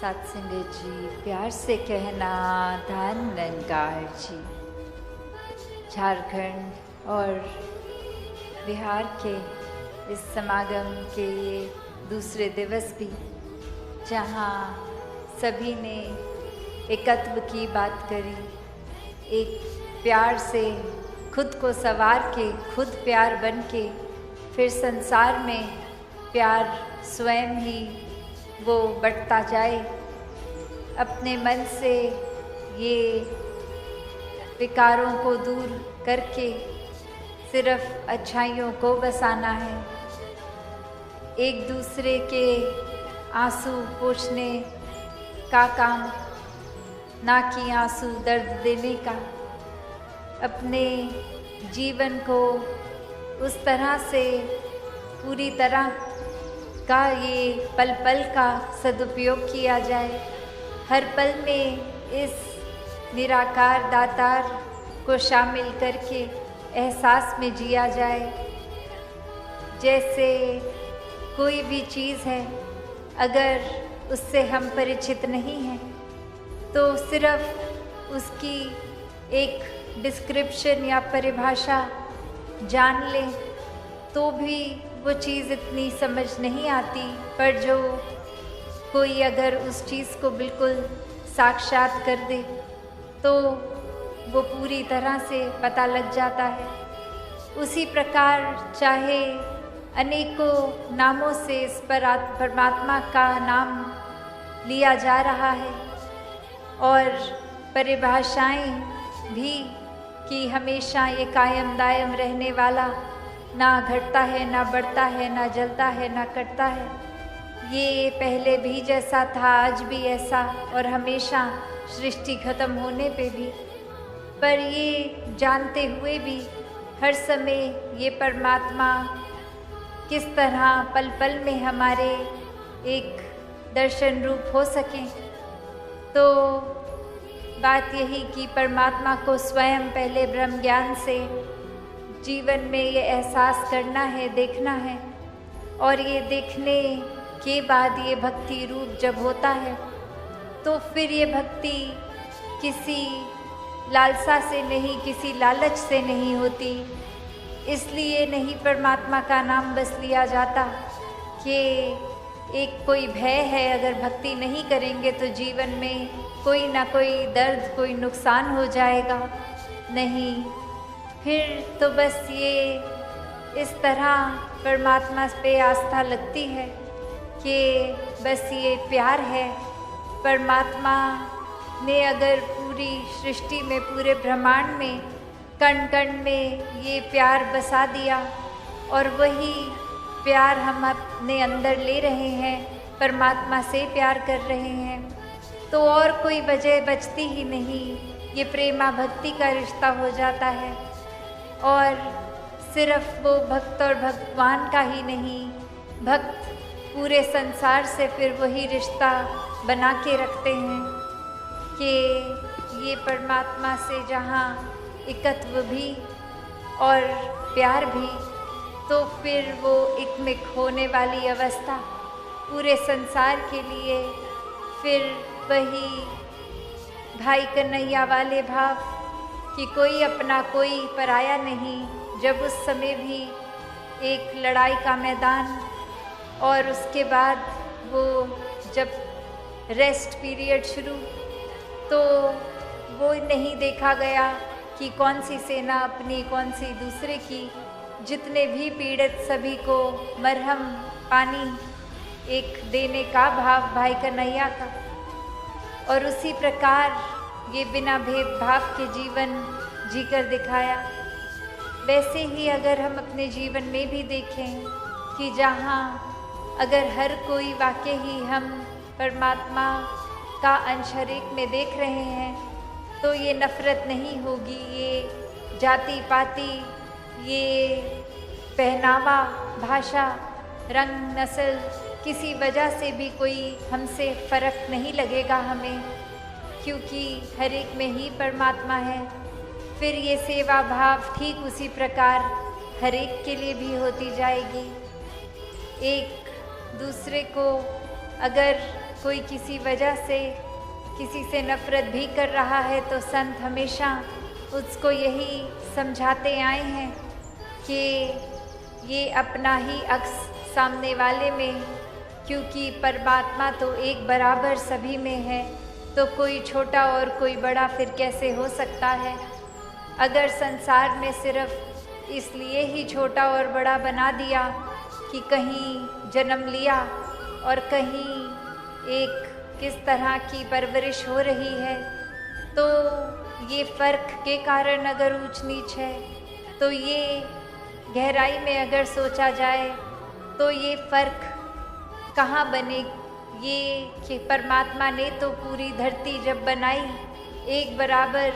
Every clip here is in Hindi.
सत्संग जी, प्यार से कहना धन्यकार जी। झारखंड और बिहार के इस समागम के ये दूसरे दिवस भी, जहाँ सभी ने एकत्व की बात करी, एक प्यार से खुद को संवार के, खुद प्यार बन के, फिर संसार में प्यार स्वयं ही वो बढ़ता जाए। अपने मन से ये विकारों को दूर करके सिर्फ अच्छाइयों को बसाना है। एक दूसरे के आंसू पोंछने का काम, ना कि आंसू दर्द देने का। अपने जीवन को उस तरह से पूरी तरह का ये पल पल का सदुपयोग किया जाए। हर पल में इस निराकार दातार को शामिल करके एहसास में जिया जाए। जैसे कोई भी चीज़ है, अगर उससे हम परिचित नहीं हैं तो सिर्फ उसकी एक डिस्क्रिप्शन या परिभाषा जान लें तो भी वो चीज़ इतनी समझ नहीं आती। पर जो कोई अगर उस चीज़ को बिल्कुल साक्षात कर दे तो वो पूरी तरह से पता लग जाता है। उसी प्रकार चाहे अनेकों नामों से इस परमात्मा का नाम लिया जा रहा है और परिभाषाएं भी कि हमेशा ये कायम दायम रहने वाला, ना घटता है, ना बढ़ता है, ना जलता है, ना कटता है। ये पहले भी जैसा था, आज भी ऐसा, और हमेशा सृष्टि खत्म होने पे भी। पर ये जानते हुए भी हर समय ये परमात्मा किस तरह पल पल में हमारे एक दर्शन रूप हो सकें। तो बात यही कि परमात्मा को स्वयं पहले ब्रह्म ज्ञान से जीवन में ये एहसास करना है, देखना है, और ये देखने के बाद ये भक्ति रूप जब होता है तो फिर ये भक्ति किसी लालसा से नहीं, किसी लालच से नहीं होती। इसलिए नहीं परमात्मा का नाम बस लिया जाता कि एक कोई भय है, अगर भक्ति नहीं करेंगे तो जीवन में कोई ना कोई दर्द, कोई नुकसान हो जाएगा। नहीं, फिर तो बस ये इस तरह परमात्मा पे आस्था लगती है कि बस ये प्यार है। परमात्मा ने अगर पूरी सृष्टि में, पूरे ब्रह्मांड में, कण कण में ये प्यार बसा दिया और वही प्यार हम अपने अंदर ले रहे हैं, परमात्मा से प्यार कर रहे हैं, तो और कोई वजह बचती ही नहीं। ये प्रेमा भक्ति का रिश्ता हो जाता है। और सिर्फ वो भक्त और भगवान का ही नहीं, भक्त पूरे संसार से फिर वही रिश्ता बना के रखते हैं कि ये परमात्मा से जहाँ एकत्व भी और प्यार भी, तो फिर वो एकमिक होने वाली अवस्था पूरे संसार के लिए फिर वही भाई कन्हैया वाले भाव कि कोई अपना कोई पराया नहीं। जब उस समय भी एक लड़ाई का मैदान और उसके बाद वो जब रेस्ट पीरियड शुरू, तो वो नहीं देखा गया कि कौन सी सेना अपनी, कौन सी दूसरे की। जितने भी पीड़ित सभी को मरहम पानी एक देने का भाव भाई कन्हैया का। और उसी प्रकार ये बिना भेदभाव के जीवन जीकर दिखाया। वैसे ही अगर हम अपने जीवन में भी देखें कि जहाँ अगर हर कोई वाकई ही हम परमात्मा का अंश हर एक में देख रहे हैं तो ये नफ़रत नहीं होगी, ये जाति पाति, ये पहनावा, भाषा, रंग, नस्ल, किसी वजह से भी कोई हमसे फ़र्क नहीं लगेगा हमें, क्योंकि हर एक में ही परमात्मा है। फिर ये सेवा भाव ठीक उसी प्रकार हर एक के लिए भी होती जाएगी। एक दूसरे को अगर कोई किसी वजह से किसी से नफ़रत भी कर रहा है तो संत हमेशा उसको यही समझाते आए हैं कि ये अपना ही अक्स सामने वाले में, क्योंकि परमात्मा तो एक बराबर सभी में है, तो कोई छोटा और कोई बड़ा फिर कैसे हो सकता है। अगर संसार में सिर्फ इसलिए ही छोटा और बड़ा बना दिया कि कहीं जन्म लिया और कहीं एक किस तरह की परवरिश हो रही है, तो ये फ़र्क के कारण अगर ऊंच नीच है, तो ये गहराई में अगर सोचा जाए तो ये फ़र्क कहाँ बने। ये कि परमात्मा ने तो पूरी धरती जब बनाई एक बराबर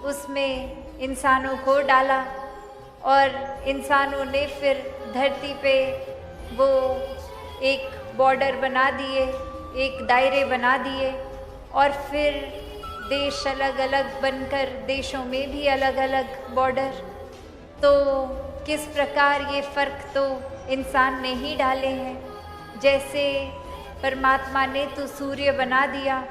उसमें इंसानों को डाला और इंसानों ने फिर धरती पे वो एक बॉर्डर बना दिए, एक दायरे बना दिए और फिर देश अलग अलग बनकर देशों में भी अलग अलग बॉर्डर। तो किस प्रकार ये फ़र्क तो इंसान ने ही डाले हैं। जैसे परमात्मा ने तो सूर्य बना दिया,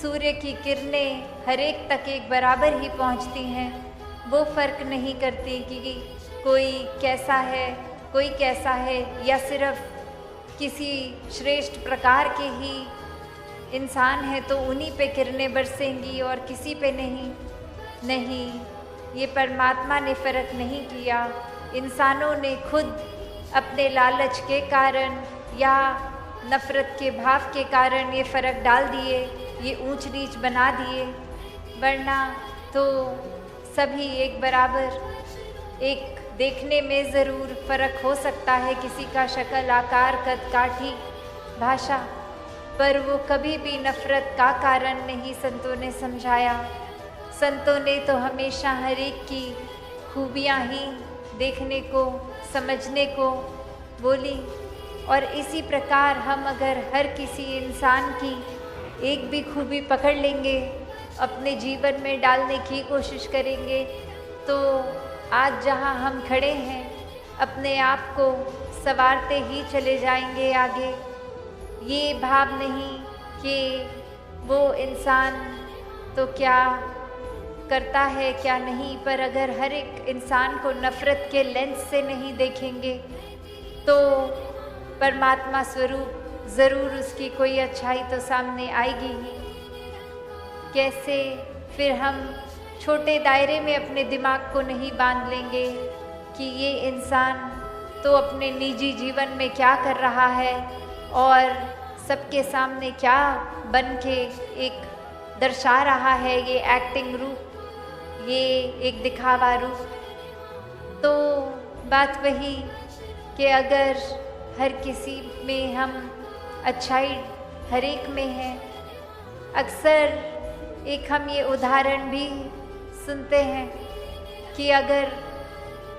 सूर्य की किरणें हर एक तक एक बराबर ही पहुंचती हैं, वो फ़र्क नहीं करती कि कोई कैसा है कोई कैसा है, या सिर्फ किसी श्रेष्ठ प्रकार के ही इंसान है तो उन्हीं पे किरणें बरसेंगी और किसी पे नहीं। ये परमात्मा ने फ़र्क नहीं किया, इंसानों ने खुद अपने लालच के कारण या नफ़रत के भाव के कारण ये फ़र्क डाल दिए, ये ऊंच नीच बना दिए। वरना तो सभी एक बराबर, एक देखने में ज़रूर फ़र्क हो सकता है, किसी का शक्ल आकार कद काठी भाषा, पर वो कभी भी नफ़रत का कारण नहीं संतों ने समझाया। संतों ने तो हमेशा हर एक की खूबियाँ ही देखने को समझने को बोली। और इसी प्रकार हम अगर हर किसी इंसान की एक भी खूबी पकड़ लेंगे, अपने जीवन में डालने की कोशिश करेंगे, तो आज जहाँ हम खड़े हैं अपने आप को संवारते ही चले जाएंगे आगे। ये भाव नहीं कि वो इंसान तो क्या करता है क्या नहीं, पर अगर हर एक इंसान को नफ़रत के लेंस से नहीं देखेंगे तो परमात्मा स्वरूप ज़रूर उसकी कोई अच्छाई तो सामने आएगी ही। कैसे फिर हम छोटे दायरे में अपने दिमाग को नहीं बांध लेंगे कि ये इंसान तो अपने निजी जीवन में क्या कर रहा है और सबके सामने क्या बन के एक दर्शा रहा है, ये एक्टिंग रूप, ये एक दिखावा रूप। तो बात वही कि अगर हर किसी में हम अच्छाई हर एक में है। अक्सर एक हम ये उदाहरण भी सुनते हैं कि अगर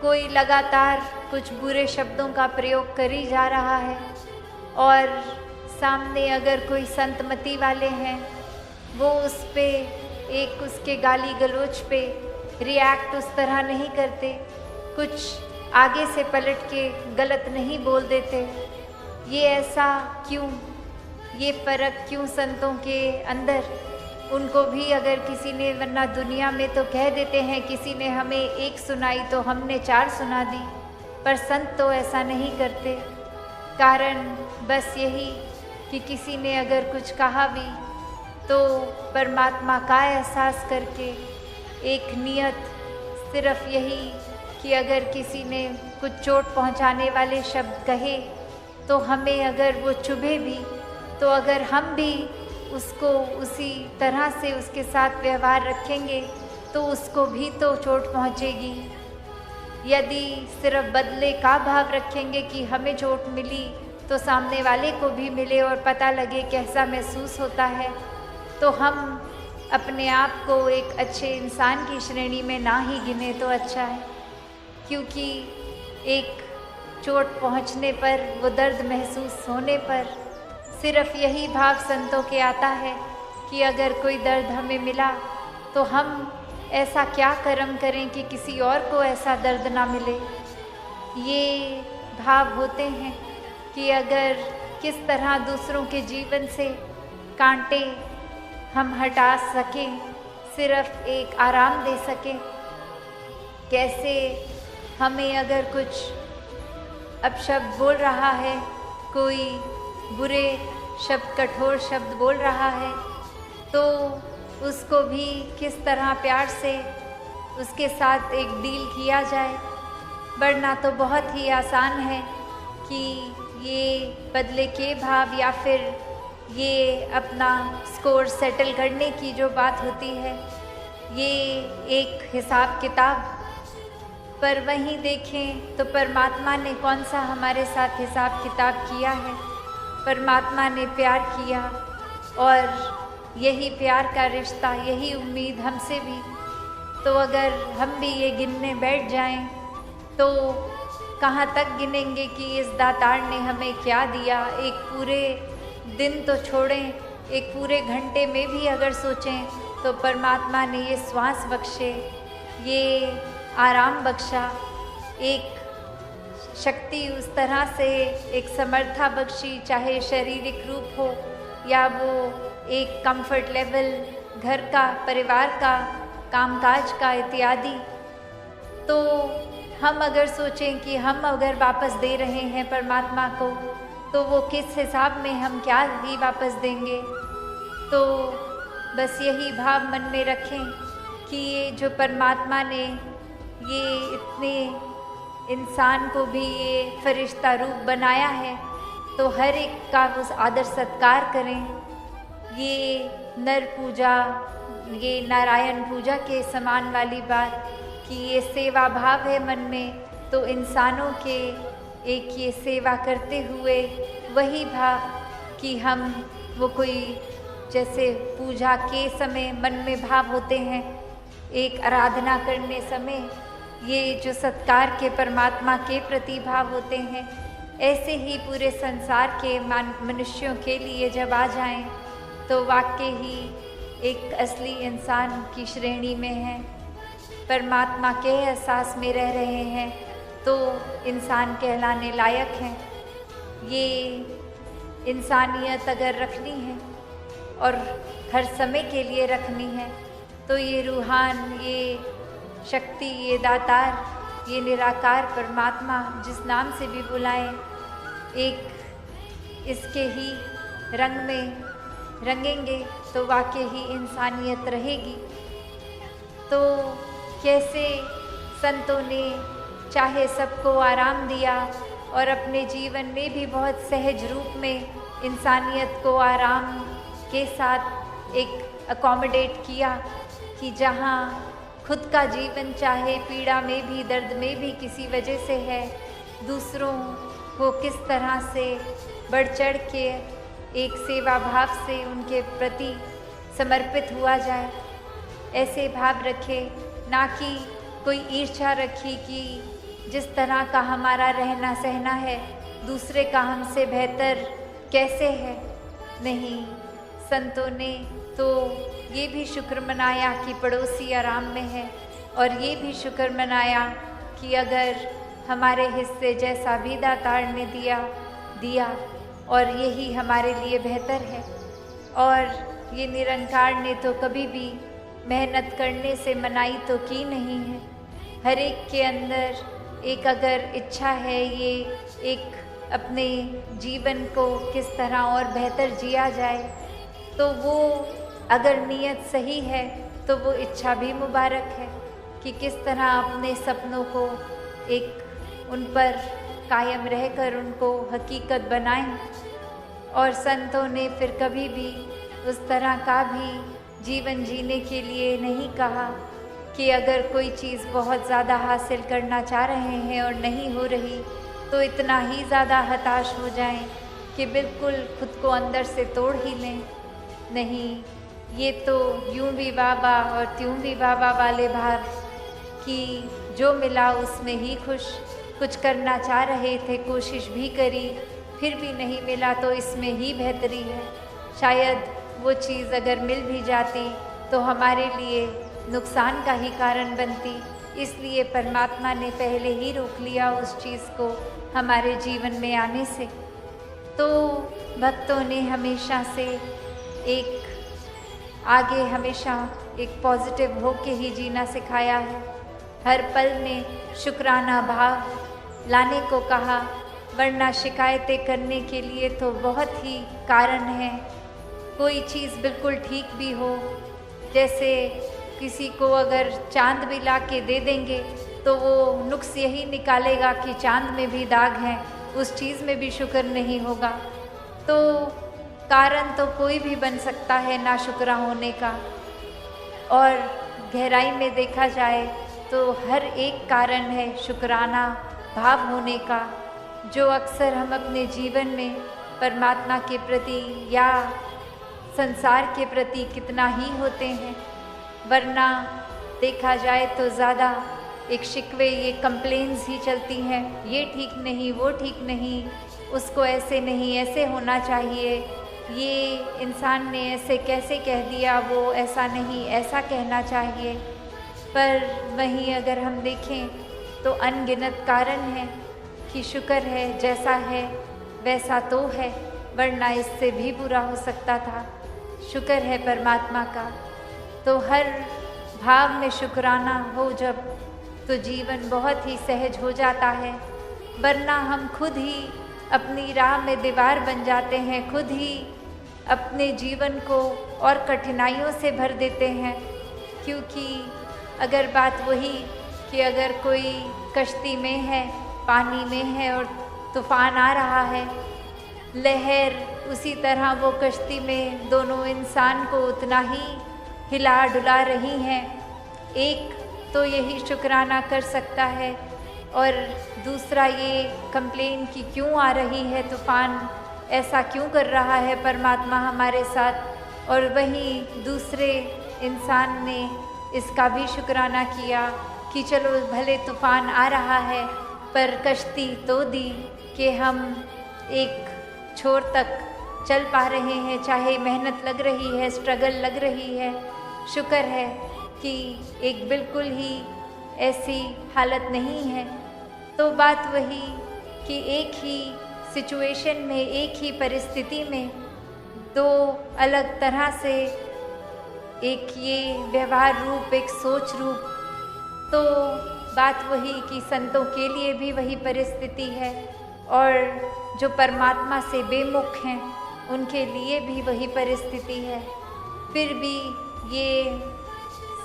कोई लगातार कुछ बुरे शब्दों का प्रयोग कर ही जा रहा है और सामने अगर कोई संतमति वाले हैं, वो उस पे एक उसके गाली गलौज पे रिएक्ट उस तरह नहीं करते, कुछ आगे से पलट के गलत नहीं बोल देते। ये ऐसा क्यों, ये फ़र्क क्यों संतों के अंदर? उनको भी अगर किसी ने, वरना दुनिया में तो कह देते हैं किसी ने हमें एक सुनाई तो हमने 4 सुना दी, पर संत तो ऐसा नहीं करते। कारण बस यही कि किसी ने अगर कुछ कहा भी तो परमात्मा का एहसास करके एक नियत सिर्फ यही कि अगर किसी ने कुछ चोट पहुंचाने वाले शब्द कहे तो हमें अगर वो चुभे भी, तो अगर हम भी उसको उसी तरह से उसके साथ व्यवहार रखेंगे तो उसको भी तो चोट पहुंचेगी। यदि सिर्फ बदले का भाव रखेंगे कि हमें चोट मिली तो सामने वाले को भी मिले और पता लगे कैसा महसूस होता है, तो हम अपने आप को एक अच्छे इंसान की श्रेणी में ना ही गिने तो अच्छा है। क्योंकि एक चोट पहुंचने पर, वो दर्द महसूस होने पर सिर्फ यही भाव संतों के आता है कि अगर कोई दर्द हमें मिला तो हम ऐसा क्या कर्म करें कि किसी और को ऐसा दर्द ना मिले। ये भाव होते हैं कि अगर किस तरह दूसरों के जीवन से कांटे हम हटा सकें, सिर्फ एक आराम दे सकें। कैसे हमें अगर कुछ अपशब्द बोल रहा है, कोई बुरे शब्द, कठोर शब्द बोल रहा है, तो उसको भी किस तरह प्यार से उसके साथ एक डील किया जाए। वरना तो बहुत ही आसान है कि ये बदले के भाव या फिर ये अपना स्कोर सेटल करने की जो बात होती है, ये एक हिसाब किताब। पर वहीं देखें तो परमात्मा ने कौन सा हमारे साथ हिसाब किताब किया है। परमात्मा ने प्यार किया और यही प्यार का रिश्ता, यही उम्मीद हमसे भी। तो अगर हम भी ये गिनने बैठ जाएं तो कहाँ तक गिनेंगे कि इस दातार ने हमें क्या दिया। एक पूरे दिन तो छोड़ें, एक पूरे घंटे में भी अगर सोचें तो परमात्मा ने ये श्वास बख्शे, ये आराम बख्शा, एक शक्ति उस तरह से एक समर्था बख्शी, चाहे शारीरिक रूप हो या वो एक कंफर्ट लेवल घर का, परिवार का, कामकाज का इत्यादि। तो हम अगर सोचें कि हम अगर वापस दे रहे हैं परमात्मा को, तो वो किस हिसाब में हम क्या ही वापस देंगे। तो बस यही भाव मन में रखें कि ये जो परमात्मा ने ये इतने इंसान को भी ये फरिश्ता रूप बनाया है, तो हर एक का उस आदर सत्कार करें। ये नर पूजा, ये नारायण पूजा के समान वाली बात कि ये सेवा भाव है मन में, तो इंसानों के एक ये सेवा करते हुए वही भाव कि हम वो कोई जैसे पूजा के समय मन में भाव होते हैं, एक आराधना करने समय ये जो सत्कार के परमात्मा के प्रति भाव होते हैं, ऐसे ही पूरे संसार के मनुष्यों के लिए जब आ जाएं तो वाकई ही एक असली इंसान की श्रेणी में हैं, परमात्मा के एहसास में रह रहे हैं, तो इंसान कहलाने लायक हैं। ये इंसानियत अगर रखनी है और हर समय के लिए रखनी है, तो ये रूहान, ये शक्ति, ये दातार, ये निराकार परमात्मा जिस नाम से भी बुलाएं, एक इसके ही रंग में रंगेंगे तो वाकई ही इंसानियत रहेगी। तो कैसे संतों ने चाहे सबको आराम दिया और अपने जीवन में भी बहुत सहज रूप में इंसानियत को आराम के साथ एक अकोमोडेट किया कि जहाँ खुद का जीवन चाहे पीड़ा में भी, दर्द में भी किसी वजह से है, दूसरों को किस तरह से बढ़ चढ़ के एक सेवा भाव से उनके प्रति समर्पित हुआ जाए। ऐसे भाव रखे, ना कि कोई ईर्ष्या रखी कि जिस तरह का हमारा रहना सहना है दूसरे का हमसे बेहतर कैसे है। नहीं, संतों ने तो ये भी शुक्र मनाया कि पड़ोसी आराम में है, और ये भी शुक्र मनाया कि अगर हमारे हिस्से जैसा भी दातार ने दिया और यही हमारे लिए बेहतर है। और ये निरंकार ने तो कभी भी मेहनत करने से मनाही तो की नहीं है। हर एक के अंदर एक अगर इच्छा है ये एक अपने जीवन को किस तरह और बेहतर जिया जाए, तो वो अगर नीयत सही है तो वो इच्छा भी मुबारक है कि किस तरह अपने सपनों को एक उन पर कायम रहकर उनको हकीकत बनाएं। और संतों ने फिर कभी भी उस तरह का भी जीवन जीने के लिए नहीं कहा कि अगर कोई चीज़ बहुत ज़्यादा हासिल करना चाह रहे हैं और नहीं हो रही तो इतना ही ज़्यादा हताश हो जाएं कि बिल्कुल खुद को अंदर से तोड़ ही लें। नहीं, ये तो यूं भी वाह और त्यों भी वाह वाले भाव कि जो मिला उसमें ही खुश। कुछ करना चाह रहे थे, कोशिश भी करी, फिर भी नहीं मिला तो इसमें ही बेहतरी है। शायद वो चीज़ अगर मिल भी जाती तो हमारे लिए नुकसान का ही कारण बनती, इसलिए परमात्मा ने पहले ही रोक लिया उस चीज़ को हमारे जीवन में आने से। तो भक्तों ने हमेशा से एक आगे हमेशा एक पॉजिटिव होके ही जीना सिखाया है। हर पल में शुक्राना भाव लाने को कहा, वरना शिकायतें करने के लिए तो बहुत ही कारण हैं। कोई चीज़ बिल्कुल ठीक भी हो, जैसे किसी को अगर चांद भी ला के दे देंगे तो वो नुक्स यही निकालेगा कि चांद में भी दाग हैं, उस चीज़ में भी शुक्र नहीं होगा। तो कारण तो कोई भी बन सकता है नाशुक्रा होने का, और गहराई में देखा जाए तो हर एक कारण है शुक्राना भाव होने का, जो अक्सर हम अपने जीवन में परमात्मा के प्रति या संसार के प्रति कितना ही होते हैं। वरना देखा जाए तो ज़्यादा एक शिकवे, ये कंप्लेंट्स ही चलती हैं, ये ठीक नहीं, वो ठीक नहीं, उसको ऐसे नहीं, ऐसे होना चाहिए, ये इंसान ने ऐसे कैसे कह दिया, वो ऐसा नहीं, ऐसा कहना चाहिए। पर वहीं अगर हम देखें तो अनगिनत कारण हैं कि शुक्र है, जैसा है वैसा तो है, वरना इससे भी बुरा हो सकता था। शुक्र है परमात्मा का। तो हर भाव में शुक्राना हो जब, तो जीवन बहुत ही सहज हो जाता है। वरना हम खुद ही अपनी राह में दीवार बन जाते हैं, खुद ही अपने जीवन को और कठिनाइयों से भर देते हैं। क्योंकि अगर बात वही कि अगर कोई कश्ती में है, पानी में है और तूफान आ रहा है, लहर उसी तरह वो कश्ती में दोनों इंसान को उतना ही हिला डुला रही हैं। एक तो यही शुक्राना कर सकता है और दूसरा ये कंप्लेन कि क्यों आ रही है तूफान, ऐसा क्यों कर रहा है परमात्मा हमारे साथ। और वहीं दूसरे इंसान ने इसका भी शुक्राना किया कि चलो भले तूफान आ रहा है पर कश्ती तो दी कि हम एक छोर तक चल पा रहे हैं, चाहे मेहनत लग रही है, स्ट्रगल लग रही है। शुक्र है कि एक बिल्कुल ही ऐसी हालत नहीं है। तो बात वही कि एक ही सिचुएशन में, एक ही परिस्थिति में दो अलग तरह से एक ये व्यवहार रूप, एक सोच रूप। तो बात वही कि संतों के लिए भी वही परिस्थिति है और जो परमात्मा से बेमुख हैं उनके लिए भी वही परिस्थिति है। फिर भी ये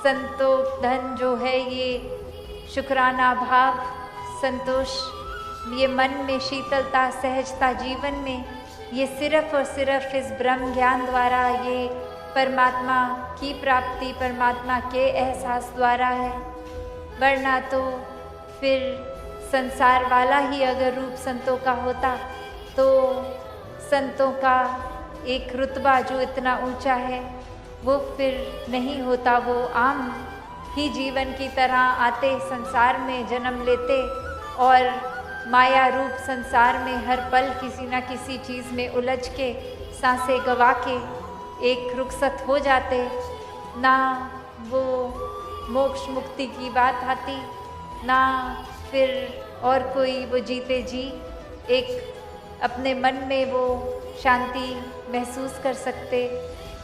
संतोधन जो है, ये शुक्राना भाव, संतोष, ये मन में शीतलता, सहजता जीवन में, ये सिर्फ़ और सिर्फ इस ब्रह्म ज्ञान द्वारा, ये परमात्मा की प्राप्ति, परमात्मा के एहसास द्वारा है। वरना तो फिर संसार वाला ही अगर रूप संतों का होता तो संतों का एक रुतबा जो इतना ऊंचा है वो फिर नहीं होता। वो आम ही जीवन की तरह आते, संसार में जन्म लेते और माया रूप संसार में हर पल किसी न किसी चीज़ में उलझ के सांसें गवा के एक रुखसत हो जाते। ना वो मोक्ष मुक्ति की बात आती, ना फिर और कोई वो जीते जी एक अपने मन में वो शांति महसूस कर सकते।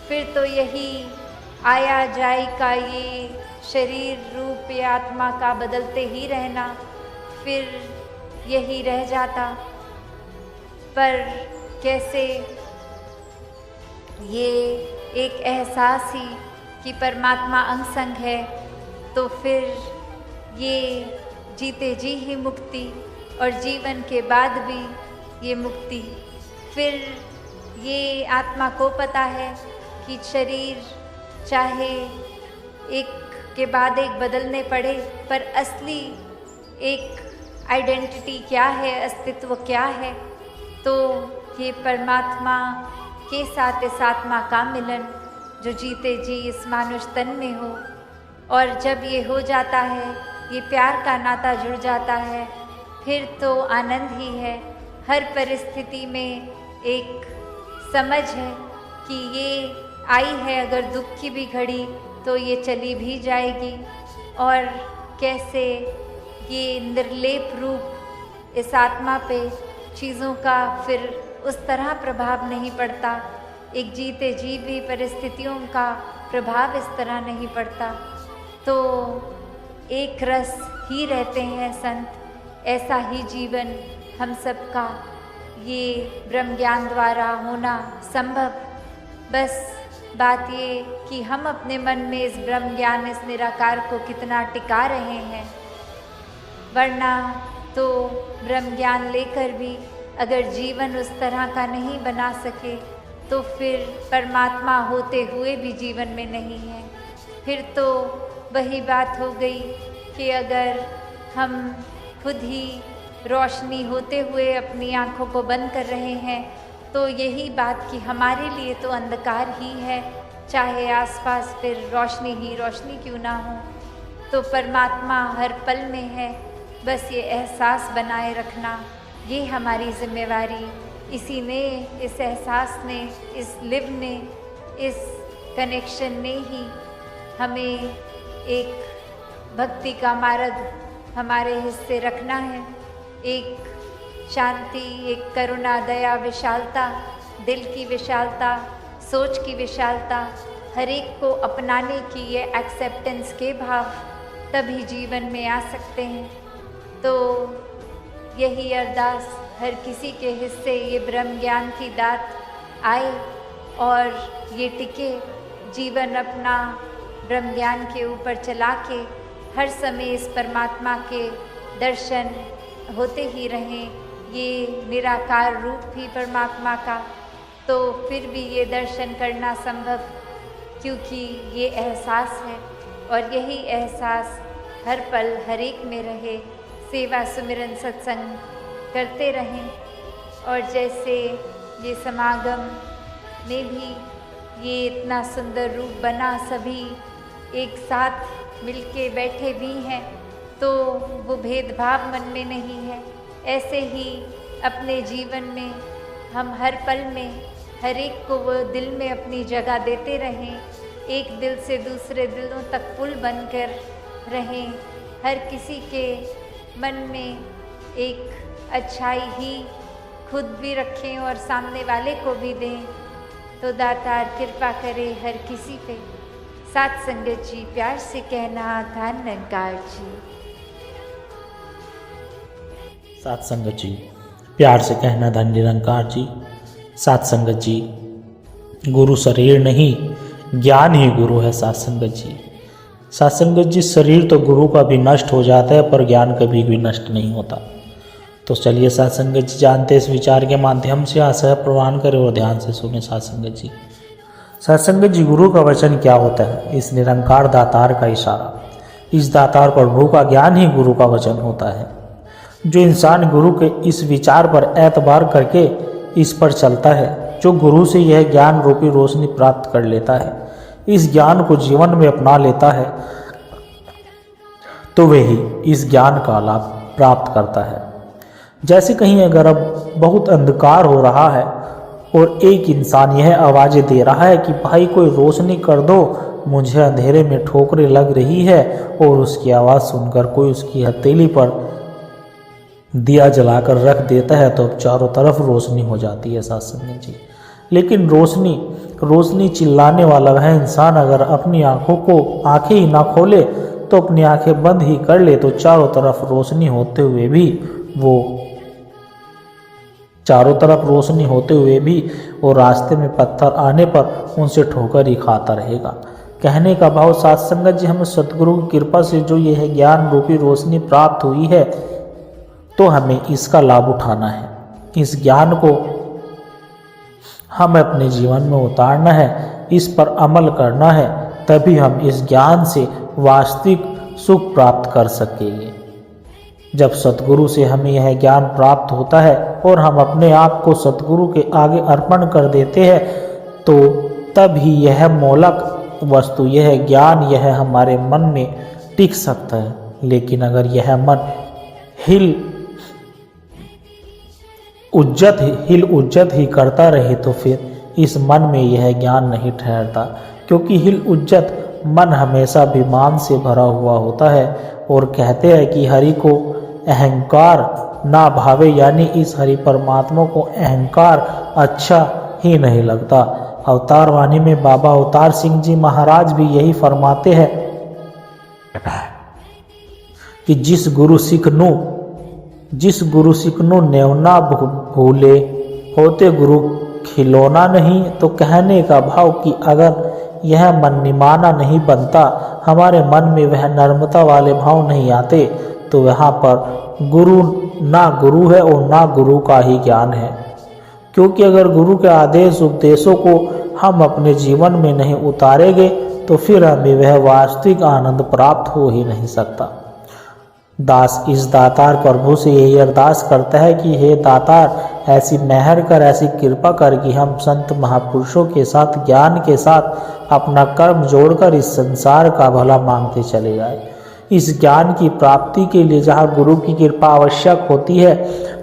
फिर तो यही आया जाए का ये शरीर रूप या आत्मा का बदलते ही रहना, फिर यही रह जाता। पर कैसे ये एक एहसास ही कि परमात्मा अंग संग है, तो फिर ये जीते जी ही मुक्ति और जीवन के बाद भी ये मुक्ति। फिर ये आत्मा को पता है कि शरीर चाहे एक के बाद एक बदलने पड़े, पर असली एक आइडेंटिटी क्या है, अस्तित्व क्या है, तो ये परमात्मा के साथ इस आत्मा का मिलन जो जीते जी इस मानुष तन में हो। और जब ये हो जाता है, ये प्यार का नाता जुड़ जाता है, फिर तो आनंद ही है। हर परिस्थिति में एक समझ है कि ये आई है अगर दुख की भी घड़ी तो ये चली भी जाएगी। और कैसे ये निर्लेप रूप इस आत्मा पे चीज़ों का फिर उस तरह प्रभाव नहीं पड़ता एक जीते जी भी परिस्थितियों का प्रभाव इस तरह नहीं पड़ता, तो एक रस ही रहते हैं संत। ऐसा ही जीवन हम सबका ये ब्रह्म ज्ञान द्वारा होना संभव। बस बात ये कि हम अपने मन में इस ब्रह्म ज्ञान, इस निराकार को कितना टिका रहे हैं। वरना तो ब्रह्म ज्ञान लेकर भी अगर जीवन उस तरह का नहीं बना सके तो फिर परमात्मा होते हुए भी जीवन में नहीं है। फिर तो वही बात हो गई कि अगर हम खुद ही रोशनी होते हुए अपनी आँखों को बंद कर रहे हैं तो यही बात कि हमारे लिए तो अंधकार ही है, चाहे आसपास फिर रोशनी ही रोशनी क्यों ना हो। तो परमात्मा हर पल में है, बस ये एहसास बनाए रखना ये हमारी जिम्मेवारी। इसी ने, इस एहसास ने, इस लिव ने, इस कनेक्शन ने ही हमें एक भक्ति का मार्ग हमारे हिस्से रखना है। एक शांति, एक करुणा, दया, विशालता, दिल की विशालता, सोच की विशालता, हर एक को अपनाने की ये एक्सेप्टेंस के भाव तभी जीवन में आ सकते हैं। तो यही अरदास हर किसी के हिस्से ये ब्रह्म ज्ञान की दात आए और ये टिके, जीवन अपना ब्रह्म ज्ञान के ऊपर चला के हर समय इस परमात्मा के दर्शन होते ही रहें। ये निराकार रूप भी परमात्मा का, तो फिर भी ये दर्शन करना संभव, क्योंकि ये एहसास है और यही एहसास हर पल हर एक में रहे। सेवा, सुमिरन, सत्संग करते रहें। और जैसे ये समागम में भी ये इतना सुंदर रूप बना, सभी एक साथ मिलके बैठे भी हैं, तो वो भेदभाव मन में नहीं है। ऐसे ही अपने जीवन में हम हर पल में हर एक को वो दिल में अपनी जगह देते रहें, एक दिल से दूसरे दिलों तक पुल बनकर रहें। हर किसी के मन में एक अच्छाई ही खुद भी रखें और सामने वाले को भी दें। तो दातार कृपा करे हर किसी पे। साथ संगत जी, प्यार से कहना धन निरंकार जी। साथ संगत जी, प्यार से कहना धन निरंकार जी। साथ संगत जी, गुरु शरीर नहीं, ज्ञान ही गुरु है। साथ संगत जी, साथ संगत जी, शरीर तो गुरु का भी नष्ट हो जाता है पर ज्ञान कभी भी नष्ट नहीं होता। तो चलिए साथ संगत जी, जानते इस विचार के माध्यम से आशय प्रवान करें और ध्यान से सुने। साथ संगत जी, साथ संगत जी, गुरु का वचन क्या होता है? इस निरंकार दातार का इशारा। इस दातार प्रभु का ज्ञान ही गुरु का वचन होता है। जो इंसान गुरु के इस विचार पर एतबार करके इस पर चलता है, जो गुरु से यह ज्ञान रूपी रोशनी प्राप्त कर लेता है, इस ज्ञान को जीवन में अपना लेता है, तो वही इस ज्ञान का लाभ प्राप्त करता है। जैसे कहीं अगर अब बहुत अंधकार हो रहा है और एक इंसान यह आवाज़ें दे रहा है कि भाई कोई रोशनी कर दो, मुझे अंधेरे में ठोकरें लग रही है, और उसकी आवाज़ सुनकर कोई उसकी हथेली पर दिया जलाकर रख देता है, तो अब चारों तरफ रोशनी हो जाती है। साथ संगत जी, लेकिन रोशनी चिल्लाने वाला वह इंसान अगर अपनी आंखें ही ना खोले, तो अपनी आंखें बंद ही कर ले, तो चारों तरफ रोशनी होते हुए भी वो रास्ते में पत्थर आने पर उनसे ठोकर ही खाता रहेगा। कहने का भाव साथ संगत जी, हमें सतगुरु की कृपा से जो यह ज्ञान रूपी रोशनी प्राप्त हुई है, तो हमें इसका लाभ उठाना है। इस ज्ञान को हमें अपने जीवन में उतारना है, इस पर अमल करना है, तभी हम इस ज्ञान से वास्तविक सुख प्राप्त कर सकेंगे। जब सतगुरु से हमें यह ज्ञान प्राप्त होता है और हम अपने आप को सतगुरु के आगे अर्पण कर देते हैं, तो तब ही यह मोलक वस्तु, यह ज्ञान, यह हमारे मन में टिक सकता है। लेकिन अगर यह मन हिल उज्जत ही करता रहे, तो फिर इस मन में यह ज्ञान नहीं ठहरता, क्योंकि हिल उज्जत मन हमेशा अभिमान से भरा हुआ होता है। और कहते हैं कि हरि को अहंकार ना भावे, यानी इस हरि परमात्मा को अहंकार अच्छा ही नहीं लगता। अवतार वाणी में बाबा अवतार सिंह जी महाराज भी यही फरमाते हैं कि जिस गुरु सिख नु नेवना भूले, होते गुरु खिलौना नहीं। तो कहने का भाव कि अगर यह मन निमाना नहीं बनता, हमारे मन में वह नर्मता वाले भाव नहीं आते, तो वहाँ पर गुरु ना गुरु है और ना गुरु का ही ज्ञान है। क्योंकि अगर गुरु के आदेश उपदेशों को हम अपने जीवन में नहीं उतारेंगे तो फिर हमें वह वास्तविक आनंद प्राप्त हो ही नहीं सकता। दास इस दातार प्रभु से यही अरदास करता है कि हे दातार, ऐसी मेहर कर, ऐसी कृपा कर कि हम संत महापुरुषों के साथ, ज्ञान के साथ अपना कर्म जोड़कर इस संसार का भला मांगते चले जाए। इस ज्ञान की प्राप्ति के लिए जहाँ गुरु की कृपा आवश्यक होती है,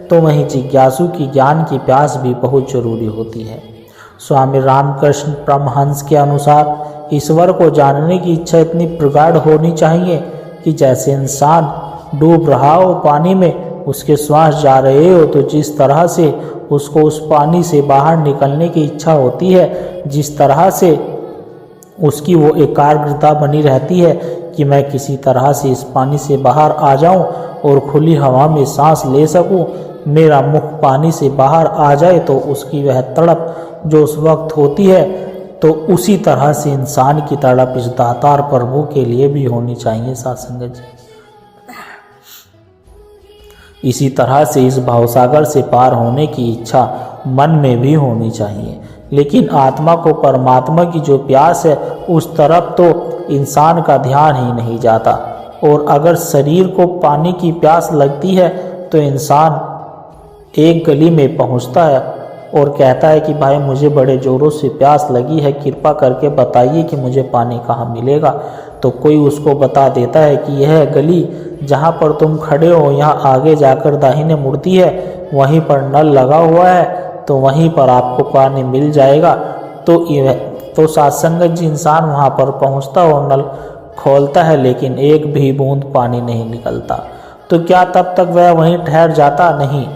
तो वहीं जिज्ञासु की ज्ञान की प्यास भी बहुत जरूरी होती है। स्वामी रामकृष्ण परमहंस के अनुसार ईश्वर को जानने की इच्छा इतनी प्रगाढ़ होनी चाहिए कि जैसे इंसान डूब रहा हो पानी में, उसके श्वास जा रहे हो, तो जिस तरह से उसको उस पानी से बाहर निकलने की इच्छा होती है, जिस तरह से उसकी वो एकाग्रता बनी रहती है कि मैं किसी तरह से इस पानी से बाहर आ जाऊं और खुली हवा में सांस ले सकूं, मेरा मुख पानी से बाहर आ जाए, तो उसकी वह तड़प जो उस वक्त होती है, तो उसी तरह से इंसान की तड़प इस दातार प्रभु के लिए भी होनी चाहिए साथ संगत जी। इसी तरह से इस भावसागर से पार होने की इच्छा मन में भी होनी चाहिए। लेकिन आत्मा को परमात्मा की जो प्यास है, उस तरफ तो इंसान का ध्यान ही नहीं जाता। और अगर शरीर को पानी की प्यास लगती है तो इंसान एक गली में पहुंचता है और कहता है कि भाई मुझे बड़े ज़ोरों से प्यास लगी है, कृपा करके बताइए कि मुझे पानी कहाँ मिलेगा। तो कोई उसको बता देता है कि यह गली जहाँ पर तुम खड़े हो, यहाँ आगे जाकर दाहिने मुड़ती है, वहीं पर नल लगा हुआ है, तो वहीं पर आपको पानी मिल जाएगा। तो सत्संगत जी इंसान वहाँ पर पहुँचता और नल खोलता है, लेकिन एक भी बूंद पानी नहीं निकलता। तो क्या तब तक वह वहीं ठहर जाता? नहीं,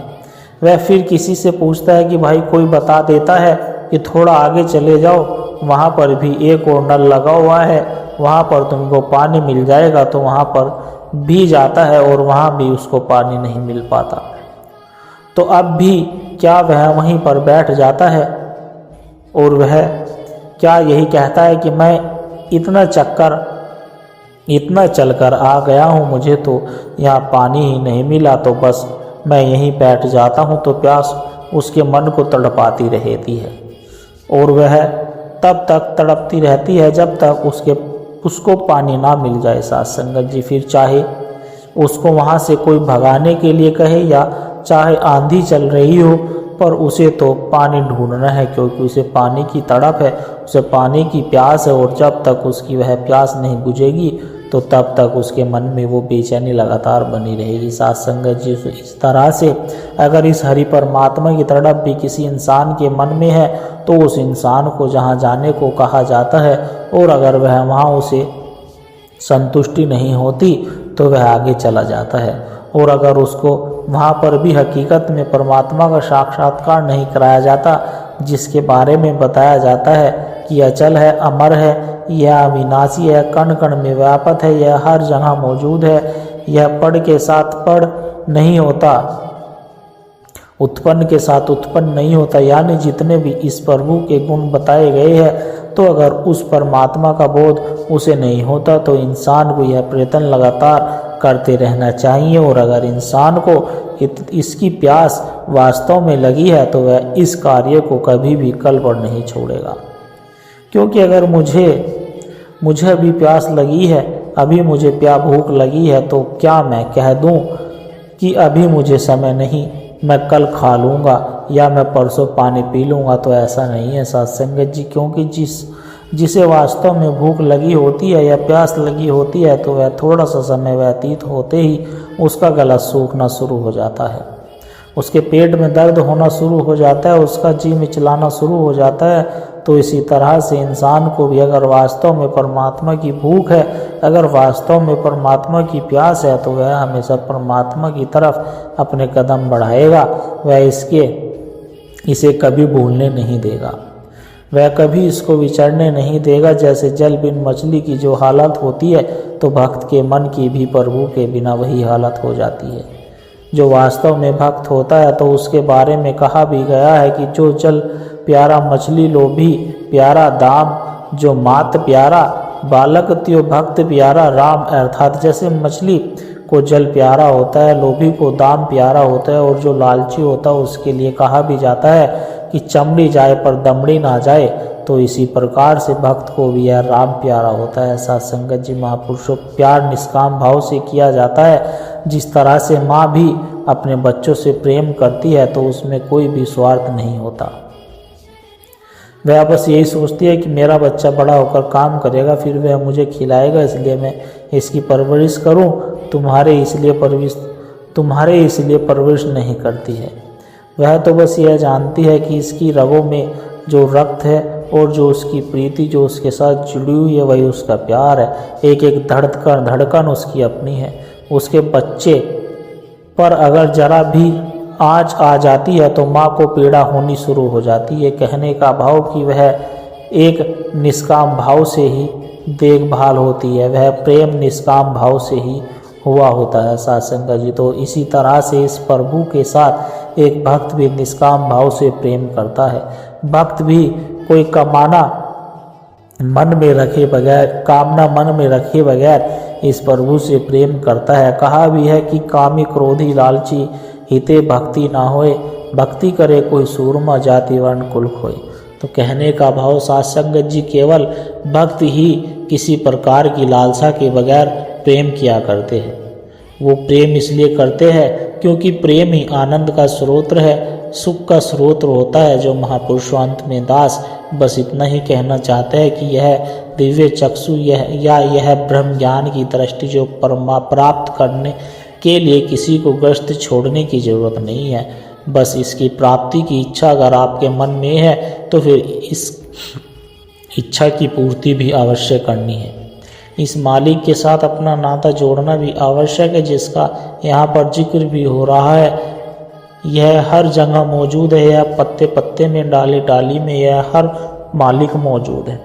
वह फिर किसी से पूछता है कि भाई कोई बता देता है कि थोड़ा आगे चले जाओ, वहाँ पर भी एक और नल लगा हुआ है, वहाँ पर तुमको पानी मिल जाएगा। तो वहाँ पर भी जाता है और वहाँ भी उसको पानी नहीं मिल पाता। तो अब भी क्या वह वहीं पर बैठ जाता है और वह क्या यही कहता है कि मैं इतना चलकर आ गया हूँ, मुझे तो यहाँ पानी ही नहीं मिला, तो बस मैं यहीं बैठ जाता हूँ। तो प्यास उसके मन को तड़पाती रहती है और वह तब तक तड़पती रहती है जब तक उसको पानी ना मिल जाए। साथ संगत जी, फिर चाहे उसको वहाँ से कोई भगाने के लिए कहे या चाहे आंधी चल रही हो, पर उसे तो पानी ढूंढना है, क्योंकि उसे पानी की तड़प है, उसे पानी की प्यास है। और जब तक उसकी वह प्यास नहीं बुझेगी तो तब तक उसके मन में वो बेचैनी लगातार बनी रहेगी। साथ संगत जी, इस तरह से अगर इस हरि परमात्मा की तड़प भी किसी इंसान के मन में है, तो उस इंसान को जहाँ जाने को कहा जाता है, और अगर वह वहाँ उसे संतुष्टि नहीं होती तो वह आगे चला जाता है। और अगर उसको वहाँ पर भी हकीकत में परमात्मा का साक्षात्कार नहीं कराया जाता, जिसके बारे में बताया जाता है कि यह अचल है, अमर है, यह अविनाशी है, कण कण में व्यापक है, यह हर जगह मौजूद है, यह पढ़ के साथ पढ़ नहीं होता, उत्पन्न के साथ उत्पन्न नहीं होता, यानी जितने भी इस प्रभु के गुण बताए गए हैं, तो अगर उस परमात्मा का बोध उसे नहीं होता तो इंसान को यह प्रयत्न लगातार करते रहना चाहिए। और अगर इंसान को इसकी प्यास वास्तव में लगी है तो वह इस कार्य को कभी भी कल पर नहीं छोड़ेगा। क्योंकि अगर मुझे अभी प्यास लगी है, अभी मुझे भूख लगी है, तो क्या मैं कह दूं कि अभी मुझे समय नहीं, मैं कल खा लूँगा या मैं परसों पानी पी लूँगा? तो ऐसा नहीं है साथ संगत जी। क्योंकि जिसे वास्तव में भूख लगी होती है या प्यास लगी होती है, तो वह थोड़ा सा समय व्यतीत होते ही उसका गला सूखना शुरू हो जाता है, उसके पेट में दर्द होना शुरू हो जाता है, उसका जी मिचलाना शुरू हो जाता है। तो इसी तरह से इंसान को भी अगर वास्तव में परमात्मा की भूख है, अगर वास्तव में परमात्मा की प्यास है, तो वह हमेशा परमात्मा की तरफ अपने कदम बढ़ाएगा, वह इसे कभी भूलने नहीं देगा। वह कभी इसको विचरने नहीं देगा। जैसे जल बिन मछली की जो हालत होती है, तो भक्त के मन की भी प्रभु के बिना वही हालत हो जाती है। जो वास्तव में भक्त होता है तो उसके बारे में कहा भी गया है कि जो जल प्यारा मछली लोभी प्यारा दाम, जो मात प्यारा बालक त्यो भक्त प्यारा राम। अर्थात जैसे मछली को जल प्यारा होता है, लोभी को दाम प्यारा होता है, और जो लालची होता है उसके लिए कहा भी जाता है कि चमड़ी जाए पर दमड़ी ना जाए। तो इसी प्रकार से भक्त को भी यह राम प्यारा होता है। साथ संगत जी, महापुरुषों, प्यार निष्काम भाव से किया जाता है। जिस तरह से माँ भी अपने बच्चों से प्रेम करती है तो उसमें कोई भी स्वार्थ नहीं होता। वह बस यही सोचती है कि मेरा बच्चा बड़ा होकर काम करेगा, फिर वह मुझे खिलाएगा, इसलिए मैं इसकी परवरिश करूं। तुम्हारे इसलिए परवरिश नहीं करती है। वह तो बस यह जानती है कि इसकी रगों में जो रक्त है और जो उसकी प्रीति जो उसके साथ जुड़ी हुई है वही उसका प्यार है। एक एक धड़कन उसकी अपनी है। उसके बच्चे पर अगर जरा भी आँच आ जाती है तो माँ को पीड़ा होनी शुरू हो जाती है। कहने का भाव कि वह एक निष्काम भाव से ही देखभाल होती है, वह प्रेम निष्काम भाव से ही हुआ होता है। साथ संगत जी, तो इसी तरह से इस प्रभु के साथ एक भक्त भी निष्काम भाव से प्रेम करता है। भक्त भी कोई कामना मन में रखे बगैर इस प्रभु से प्रेम करता है। कहा भी है कि कामी क्रोधी लालची हिते भक्ति ना होए, भक्ति करे कोई सूरमा जाति वर्ण कुल खोए। तो कहने का भाव साथ संगत जी, केवल भक्त ही किसी प्रकार की लालसा के बगैर प्रेम किया करते हैं। वो प्रेम इसलिए करते हैं क्योंकि प्रेम ही आनंद का स्रोत है, सुख का स्रोत होता है। जो महापुरुषों अंत में दास बस इतना ही कहना चाहते हैं कि यह दिव्य चक्षु यह ब्रह्म ज्ञान की दृष्टि जो प्राप्त करने के लिए किसी को ग्रस्त छोड़ने की जरूरत नहीं है। बस इसकी प्राप्ति की इच्छा अगर आपके मन में है तो फिर इस इच्छा की पूर्ति भी अवश्य करनी है। इस मालिक के साथ अपना नाता जोड़ना भी आवश्यक है, जिसका यहाँ पर जिक्र भी हो रहा है। यह हर जगह मौजूद है, यह पत्ते पत्ते में, डाली डाली में, यह हर मालिक मौजूद है।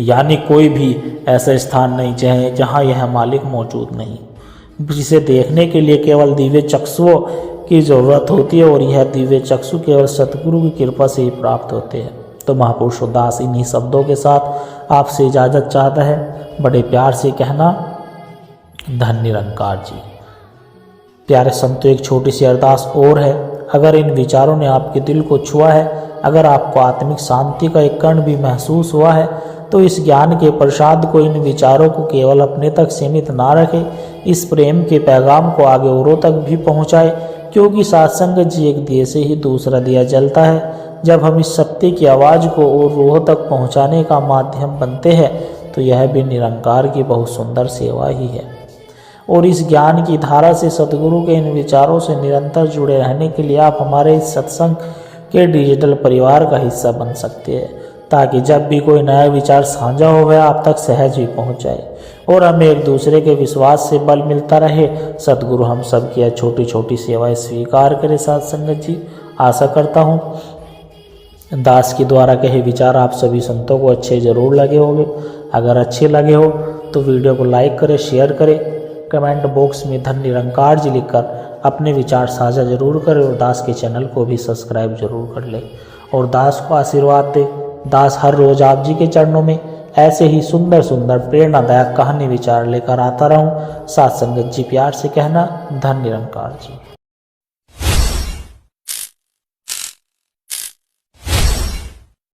यानी कोई भी ऐसा स्थान नहीं जहाँ यह मालिक मौजूद नहीं, जिसे देखने के लिए केवल दिव्य चक्षुओं की जरूरत होती है, और यह दिव्य चक्षु केवल सतगुरु की कृपा से ही प्राप्त होते हैं। तो महापुरुषों दास इन्हीं शब्दों के साथ आपसे इजाज़त चाहता है। बड़े प्यार से कहना, धन निरंकार जी। प्यारे संतों, एक छोटी सी अरदास और है। अगर इन विचारों ने आपके दिल को छुआ है, अगर आपको आत्मिक शांति का एक कण भी महसूस हुआ है, तो इस ज्ञान के प्रसाद को, इन विचारों को केवल अपने तक सीमित ना रखें। इस प्रेम के पैगाम को आगे औरों तक भी पहुँचाए, क्योंकि सत्संग जी एक दिए से ही दूसरा दिया जलता है। जब हम इस सत्य की आवाज़ को और रूह तक पहुँचाने का माध्यम बनते हैं तो यह भी निरंकार की बहुत सुंदर सेवा ही है। और इस ज्ञान की धारा से सतगुरु के इन विचारों से निरंतर जुड़े रहने के लिए आप हमारे इस सत्संग के डिजिटल परिवार का हिस्सा बन सकते हैं, ताकि जब भी कोई नया विचार साझा हो वह आप तक सहज ही पहुंच जाए और हमें एक दूसरे के विश्वास से बल मिलता रहे। सतगुरु हम सब की छोटी छोटी सेवाएं स्वीकार करें। साथ संगत जी, आशा करता हूँ दास के द्वारा कहे विचार आप सभी संतों को अच्छे जरूर लगे होंगे। अगर अच्छे लगे हो तो वीडियो को लाइक करें, शेयर करें, कमेंट बॉक्स में धन निरंकार जी लिखकर अपने विचार साझा जरूर करें, और दास के चैनल को भी सब्सक्राइब जरूर कर ले और दास को आशीर्वाद दे। दास हर रोज आप जी के चरणों में ऐसे ही सुंदर सुंदर प्रेरणादायक कहानी विचार लेकर आता रहूं। साथ संगत जी, प्यार से कहना, धन निरंकार जी।